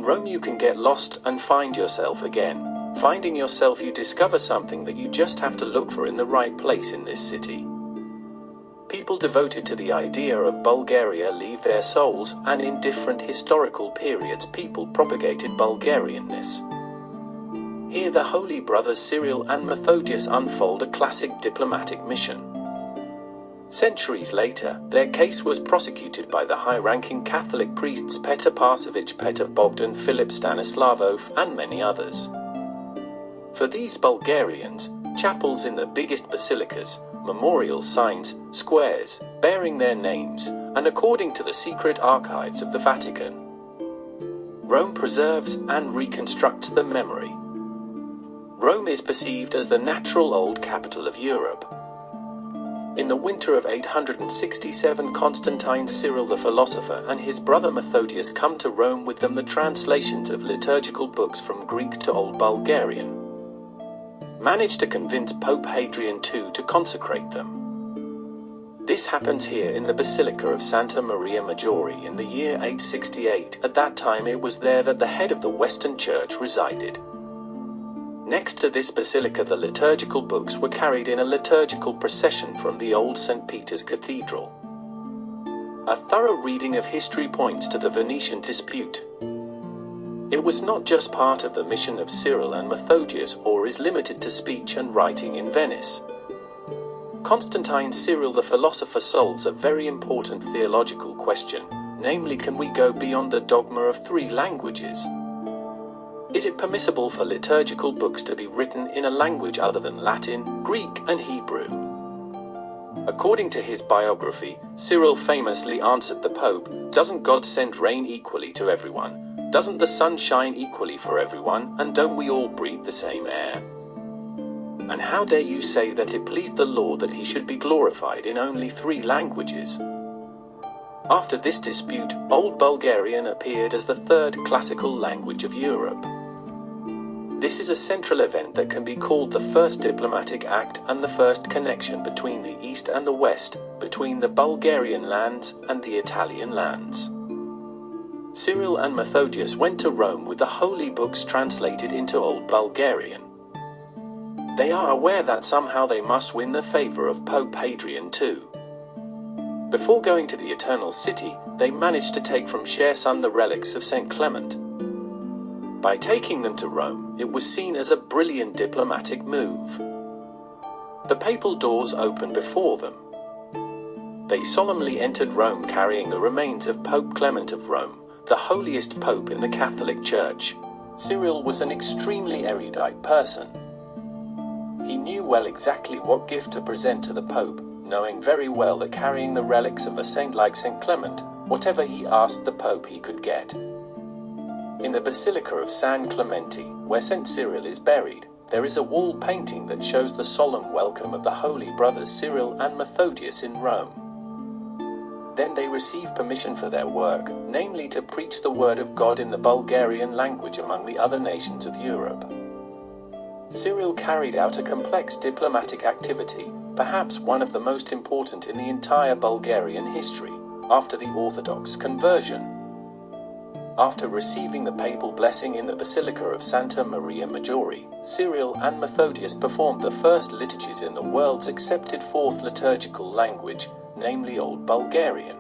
In Rome you can get lost and find yourself again. Finding yourself, you discover something that you just have to look for in the right place in this city. People devoted to the idea of Bulgaria leave their souls, and in different historical periods people propagated Bulgarianness. Here the holy brothers Cyril and Methodius unfold a classic diplomatic mission. Centuries later, their case was prosecuted by the high-ranking Catholic priests Petar Parsevich, Petar Bogdan, Philip Stanislavov, and many others. For these Bulgarians, chapels in the biggest basilicas, memorial signs, squares, bearing their names, and according to the secret archives of the Vatican, Rome preserves and reconstructs the memory. Rome is perceived as the natural old capital of Europe. In the winter of 867, Constantine Cyril the philosopher and his brother Methodius come to Rome, with them the translations of liturgical books from Greek to Old Bulgarian, managed to convince Pope Hadrian II to consecrate them. This happens here in the Basilica of Santa Maria Maggiore in the year 868. At that time it was there that the head of the Western Church resided. Next to this basilica, the liturgical books were carried in a liturgical procession from the old St. Peter's Cathedral. A thorough reading of history points to the Venetian dispute. It was not just part of the mission of Cyril and Methodius, or is limited to speech and writing in Venice. Constantine Cyril the philosopher solves a very important theological question, namely, can we go beyond the dogma of 3 languages? Is it permissible for liturgical books to be written in a language other than Latin, Greek, and Hebrew? According to his biography, Cyril famously answered the Pope, "Doesn't God send rain equally to everyone? Doesn't the sun shine equally for everyone, and don't we all breathe the same air? And how dare you say that it pleased the Lord that he should be glorified in only 3 languages?" After this dispute, Old Bulgarian appeared as the 3rd classical language of Europe. This is a central event that can be called the first diplomatic act and the first connection between the East and the West, between the Bulgarian lands and the Italian lands. Cyril and Methodius went to Rome with the holy books translated into Old Bulgarian. They are aware that somehow they must win the favor of Pope Hadrian II. Before going to the Eternal City, they managed to take from Cherson the relics of St. Clement. By taking them to Rome, it was seen as a brilliant diplomatic move. The papal doors opened before them. They solemnly entered Rome carrying the remains of Pope Clement of Rome, the holiest pope in the Catholic Church. Cyril was an extremely erudite person. He knew well exactly what gift to present to the Pope, knowing very well that carrying the relics of a saint like St. Clement, whatever he asked the Pope he could get. In the Basilica of San Clemente, where St. Cyril is buried, there is a wall painting that shows the solemn welcome of the holy brothers Cyril and Methodius in Rome. Then they receive permission for their work, namely to preach the word of God in the Bulgarian language among the other nations of Europe. Cyril carried out a complex diplomatic activity, perhaps one of the most important in the entire Bulgarian history, after the Orthodox conversion. After receiving the papal blessing in the Basilica of Santa Maria Maggiore, Cyril and Methodius performed the first liturgies in the world's accepted 4th liturgical language, namely Old Bulgarian.